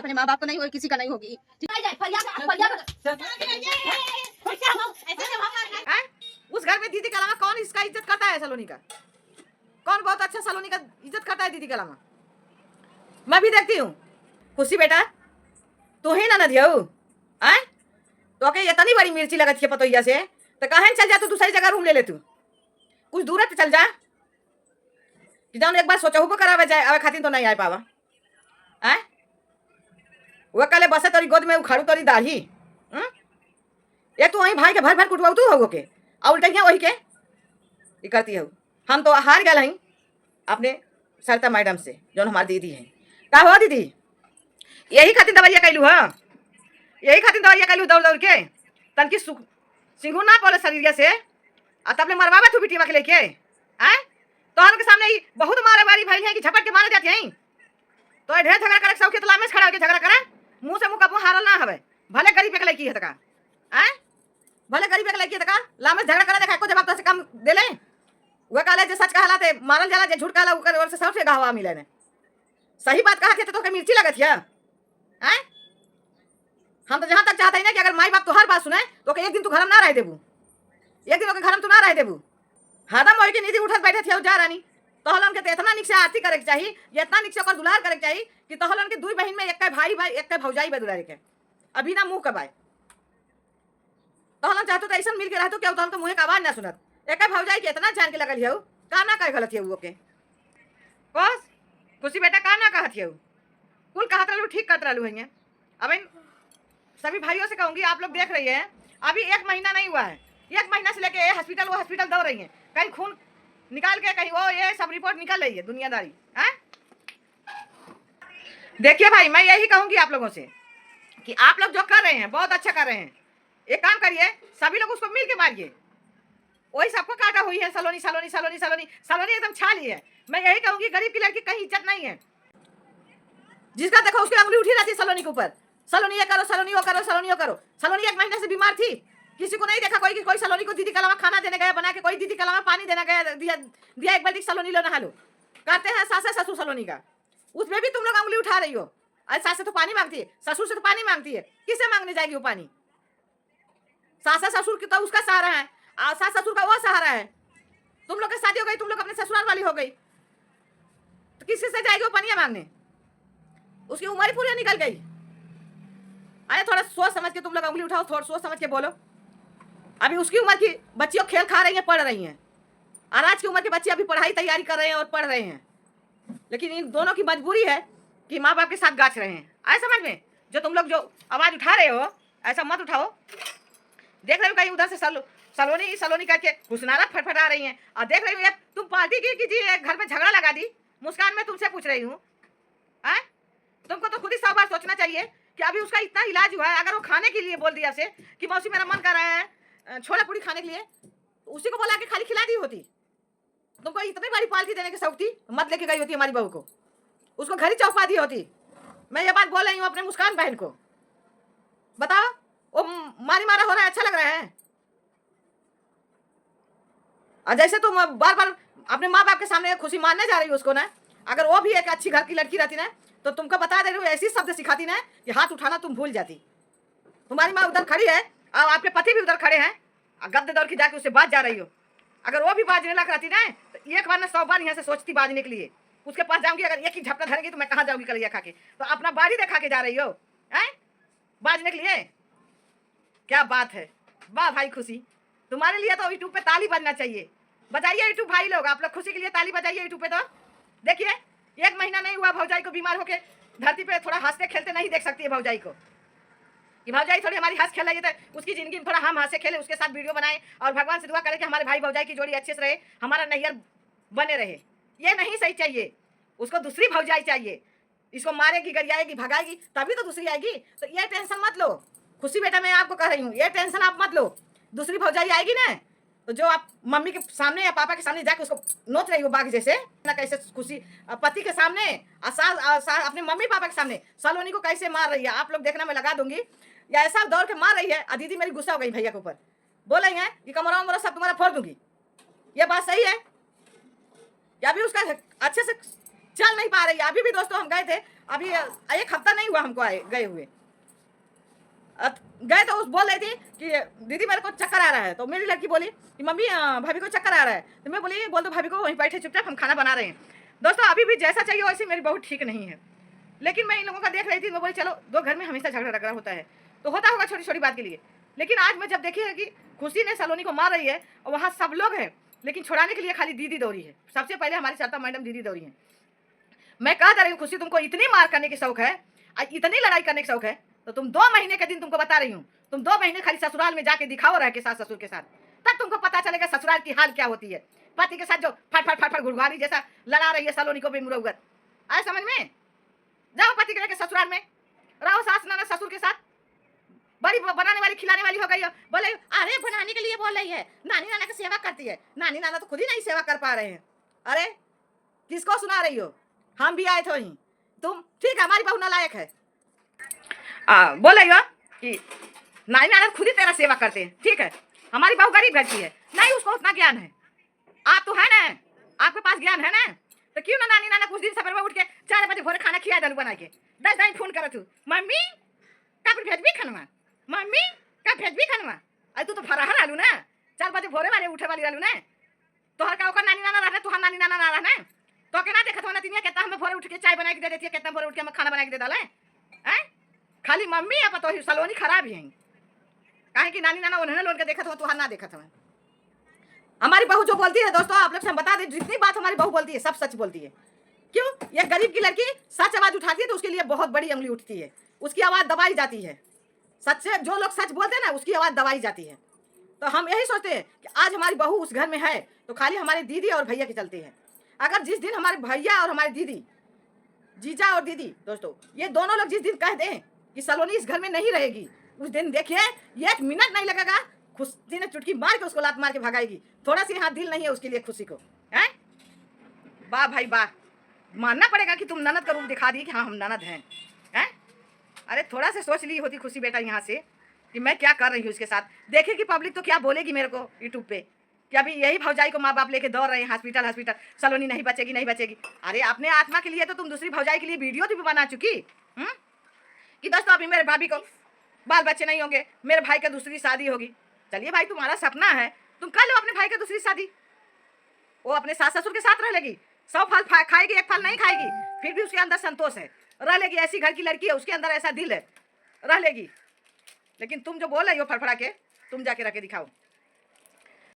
अपने माँ बाप को नहीं होगी, किसी का नहीं होगी। उस घर में दीदी के अलावा कौन इसका इज्जत करता है? सलोनी का कौन बहुत अच्छा सलोनी का इज्जत करता है दीदी के अलावा? मैं भी देखती हूँ। खुशी बेटा तू ही ना नदियाऊ तो के इतनी बड़ी मिर्ची लगत है पतोइया से, तो कहाँ चल जा तू दूसरी जगह रूम ले ले, तू कुछ दूर चल जा। जान एक बार सोचहु करावे जाए आवे खातिर तो नहीं आ पावा। वो कले बसे तोरी गोद में उखाड़ू तोरी दाढ़ी। ये तू वही भाई के भर भर कुटवाऊ तू हो के और उल्टा वही के करती है। हम तो हार गए हई अपने सरिता मैडम से जो हमारी दीदी है। का हो दीदी यही खातिर दवाइया कैलू है, यही खातिर दवाइया कैलू दौड़ दौड़ के तनकी सिंगू ना पड़े शरीर से आ तब ले मरवावे तू बिटिया के लेके तो के सामने ही बहुत मारे वारी भाई है कि झपट के मारे जाते हैं। तो ढेर झगड़ा करे सब के तला में खड़ा होके झगड़ा करे, मुंह से मुंह कबू हारल ना हवे। भले गरीब के लड़की है तका भले गरीब के लड़की है तका लामे झगड़ा करे देखा को जवाब तो से कम दे ले। वो कहले जे सच कहला ते मारल जाला, जे झूठ कहला ओकर से सबसे गहवा मिले ने। सही बात कहा थे तो के मिर्ची लगत है। हम तो जहां तक चाहते हैं ना कि अगर माई बाप तो हर बात सुने तो एक दिन तू घर में ना रह देबू, एक दिन ओके घर में तू ना रह देबू। हदम होई के निधि उठत बैठे थे जा रानी तोहलन के इतना निक से आरती करे के चाहिए, इतना निक से ओकर दुलार करे के चाहिए कि तोहलन के दुई बहन में एक भाई भाई एक भौजाई बदुलारे के अभी ना मुंह कबाए। तोहलन चाहतो तो ऐसा मिल के रहतो क्या तोहलन तो मुंह के आवाज ना सुनत। एक भौजाई के इतना जान के लगल है का ना कहे गलत है वो के बस। खुशी बेटा का ना कहत है कुल कहत रहलू ठीक करत रहलू है। अब इन सभी भाइयों से कहूंगी आप लोग देख रही हैं अभी 1 महीना नहीं हुआ है, 1 महीना से लेके हॉस्पिटल वो हॉस्पिटल दौड़ रही हैं, कहीं खून निकाल के कहीं वो ये सब रिपोर्ट निकल रही है दुनियादारी। देखिए भाई मैं यही कहूंगी आप लोगों से कि आप लोग जो कर रहे हैं बहुत अच्छा कर रहे हैं। एक काम करिए सभी लोग उसको मिल के मारिए। वही सबको काटा हुई है सलोनी सलोनी सलोनी सलोनी सलोनी एकदम छा ली है। मैं यही कहूंगी गरीब की लड़की कहीं इज्जत नहीं है। जिसका देखो उसकी अंगुली उठी रहती सलोनी के ऊपर, सलोनी ये करो सलोनी वो करो सलोनी वो करो। सलोनी 1 महीने से बीमार थी, किसी को नहीं देखा कोई कि कोई सलोनी को दीदी के अलावा खाना देने गया बना के, कोई दीदी के अलावा पानी देने गया दिया एक बाल्टी सलोनी लो नहा लो। करते हैं सास ससुर सलोनी का, उसमें भी तुम लोग अंगुली उठा रही हो। अरे सास से तो पानी मांगती है, ससुर से तो पानी मांगती है, किससे मांगने जाएगी वो पानी? सास ससुर की तो उसका सहारा है, सास ससुर का वो सहारा है। तुम लोग की शादी हो गई, तुम लोग अपने ससुराल वाली हो गई, तो किसी से जाएगी वो पानी मांगने? उसकी उम्र ही पूरी निकल गई। अरे थोड़ा सोच समझ के तुम लोग अंगुली उठाओ, थोड़ा सोच समझ के बोलो। अभी उसकी उम्र की बच्चियों खेल खा रही हैं, पढ़ रही हैं, और आज की उम्र के बच्चे अभी पढ़ाई तैयारी कर रहे हैं और पढ़ रहे हैं। लेकिन इन दोनों की मजबूरी है कि माँ बाप के साथ गाच रहे हैं। आए समझ में? जो तुम लोग जो आवाज उठा रहे हो ऐसा मत उठाओ। देख रहे हो कहीं उधर से सलोनी सलोनी करके घुसनारा फटफटा रही हैं, और देख रही हूँ तुम पार्टी की जी घर में झगड़ा लगा दी। मुस्कान में तुमसे पूछ रही हूँ, तुमको तो खुद ही 100 बार सोचना चाहिए कि अभी उसका इतना इलाज हुआ है। अगर वो खाने के लिए बोल दिया से कि मौसी मेरा मन कर रहा है छोला पूरी खाने के लिए, तो उसी को बोला कि खाली खिला दी होती। तुमको इतनी बड़ी पार्टी देने की शौक थी, मत लेके गई होती हमारी बहू को, उसको घर ही चौपा दी होती। मैं ये बात बोल रही हूँ अपने मुस्कान बहन को। बताओ वो मारी मारा हो रहा है, अच्छा लग रहा है? और जैसे तुम बार बार अपने माँ बाप के सामने खुशी मानने जा रही हो उसको ना, अगर वो भी एक अच्छी घर की लड़की रहती ना तो तुमको बता दे रही हूँ ऐसी शब्द सिखाती ना कि हाथ उठाना तुम भूल जाती। तुम्हारी माँ उधर खड़ी है और आपके पति भी उधर खड़े हैं, गद्दे दौड़ की जाके उससे बात जा रही हो। अगर वो भी बाजने लग रहती ना तो एक बार ना 100 बार यहाँ से सोचती बाजने के लिए। उसके पास जाऊंगी, अगर एक ही झपटा धरेंगी तो मैं कहाँ जाऊंगी कलिया खा के? तो अपना बाड़ी देखा के जा रही हो बाजने के लिए। क्या बात है, वाह भाई खुशी, तुम्हारे लिए तो यूट्यूब पे ताली बजना चाहिए। बजाइए यूट्यूब भाई लोग, आप लोग खुशी के लिए ताली बजाइए यूट्यूब पे। तो देखिए 1 महीना नहीं हुआ भौजाई को बीमार होके धरती पे थोड़ा हंसते खेलते नहीं देख सकती है भौजाई को कि भौजाई थोड़ी हमारी हंस खेल रही है, तो उसकी जिंदगी में थोड़ा हम हंसे खेले, उसके साथ वीडियो बनाए और भगवान से दुआ करें कि हमारे भाई भौजाई की जोड़ी अच्छे से रहे, हमारा नैयर बने रहे। ये नहीं सही चाहिए, उसको दूसरी भौजाई चाहिए। इसको मारेगी गरियाएगी भगाएगी तभी तो दूसरी आएगी। तो ये टेंशन मत लो खुशी बेटा, मैं आपको कह रही हूँ ये टेंशन आप मत लो। दूसरी भौजाई आएगी ना तो जो आप मम्मी के सामने या पापा के सामने जाके उसको नोच रही हो बाघ जैसे ना, कैसे खुशी पति के सामने अपने मम्मी पापा के सामने सलोनी को कैसे मार रही है आप लोग देखना, मैं लगा दूंगी। या ऐसा दौड़ के मार रही है, दीदी मेरी गुस्सा हो गई भैया के ऊपर, बोल रही है कि कमरा उमरा सब तुम्हारा फोड़ दूंगी। ये बात सही है? या अभी उसका अच्छे से चल नहीं पा रही है? अभी भी दोस्तों हम गए थे अभी 1 हफ्ता नहीं हुआ हमको आए गए हुए। गए तो उस बोल रही थी कि दीदी मेरे को चक्कर आ रहा है, तो मेरी लड़की बोली कि मम्मी भाभी को चक्कर आ रहा है, तो मैं बोली बोल दो भाभी को वहीं बैठे चुपचाप, हम खाना बना रहे हैं। दोस्तों अभी भी जैसा चाहिए वैसी मेरी बहू ठीक नहीं है, लेकिन मैं इन लोगों का देख रही थी, मैं बोली चलो, दो घर में हमेशा झगड़ा रगड़ा होता है तो होता होगा छोटी छोटी बात के लिए। लेकिन आज मैं जब देखी है कि खुशी ने सलोनी को मार रही है और वहाँ सब लोग हैं, लेकिन छुड़ाने के लिए खाली दीदी दौड़ी है। सबसे पहले हमारी सरिता मैडम दीदी दौड़ी है। मैं कह दे रही हूँ खुशी, तुमको इतनी मार करने की शौक है, इतनी लड़ाई करने की शौक है, तो तुम 2 महीने के दिन तुमको बता रही हूँ, तुम 2 महीने खाली ससुराल में जाके दिखाओ रह के सास ससुर के साथ, तब तुमको पता चलेगा ससुराल की हाल क्या होती है। पति के साथ जो फट फट फट फट गुड़घारी जैसा लड़ा रही है सलोनी को बेमुरौवत, आए समझ में? जाओ पति के लेके ससुराल में रहो, सास नाना ससुर के साथ बड़ी बनाने वाली खिलाने वाली हो गई हो। बोले अरे बनाने के लिए बोल रही है, नानी नाना की सेवा करती है, नानी नाना तो खुद ही नहीं सेवा कर पा रहे हैं। अरे किसको सुना रही हो? हम भी आए थे वहीं, तुम ठीक है, हमारी बहू नालायक है। बोल रही हो कि नानी नाना खुद ही तेरा सेवा करते हैं, ठीक है, हमारी बहू गरीब घर की है, नहीं उसको उतना ज्ञान है। आप तो है ना, आपके पास ज्ञान है ना, तो क्यों ना नानी नाना कुछ दिन सवेरे में उठ के 4 बजे भोरे खाना खिया दालू बना के 10 दिन फोन करो तू, मम्मी कब भेज भी खनवा, मम्मी कब भेज भी खनवा। अरे तू तो फराहर आलू ना, 4 बजे भोरे वाले उठे वाली आलू ना, तोहर का ओकर नानी नाना रहना, तुहार नानी नाना ना रहना, तो के ना देखत हो ना तिनिया कितना हमें भोरे उठ के चाय बना के दे देती है, कितना भोरे उठ के हमें खाना बना के दे डाला है। खाली मम्मी या पतो ही सलोनी खराब ही है, काहे कि नानी नाना उन्होंने लोन के देखत हो, तुहार ना देखत हो। हमारी बहू जो बोलती है दोस्तों, आप लोग से हम बता दें, जितनी बात हमारी बहू बोलती है सब सच बोलती है। क्यों? ये गरीब की लड़की सच आवाज उठाती है तो उसके लिए बहुत बड़ी उंगली उठती है, उसकी आवाज दबाई जाती है। सच से जो लोग सच बोलते हैं ना, उसकी आवाज दबाई जाती है। तो हम यही सोचते हैं कि आज हमारी बहू उस घर में है तो खाली हमारे दीदी और भैया के चलते हैं। अगर जिस दिन हमारे भैया और हमारी दीदी, जीजा और दीदी, दोस्तों ये दोनों लोग जिस दिन कह दें कि सलोनी इस घर में नहीं रहेगी, उस दिन देखिए 1 मिनट नहीं लगेगा, खुशी ने चुटकी मार के उसको लात मार के भगाएगी। थोड़ा सी हाथ दिल नहीं है उसके लिए खुशी को, है? वाह भाई वाह, मानना पड़ेगा कि तुम ननद का रूप दिखा दी कि हाँ हम ननद हैं, हैं? अरे थोड़ा से सोच ली होती खुशी बेटा यहाँ से कि मैं क्या कर रही हूँ इसके साथ। देखेगी पब्लिक तो क्या बोलेगी मेरे को यूट्यूब पे कि अभी यही भौजाई को माँ बाप लेके दौड़ रहे हैं हॉस्पिटल हॉस्पिटल, सलोनी नहीं बचेगी नहीं बचेगी। अरे अपने आत्मा के लिए तो तुम दूसरी भौजाई के लिए वीडियो भी बना चुकी कि दोस्तों अभी मेरे भाभी को बाल बच्चे नहीं होंगे, मेरे भाई का दूसरी शादी होगी। चलिए भाई तुम्हारा सपना है, तुम कर लो अपने भाई का दूसरी शादी, वो अपने सास ससुर के साथ रह लेगी, 100 फल खाएगी 1 फल नहीं खाएगी, फिर भी उसके अंदर संतोष है, रह लेगी। ऐसी घर की लड़की है, उसके अंदर ऐसा दिल है, रह लेगी। लेकिन तुम जो बोल रही हो फड़फड़ा के, तुम जाके रख के दिखाओ।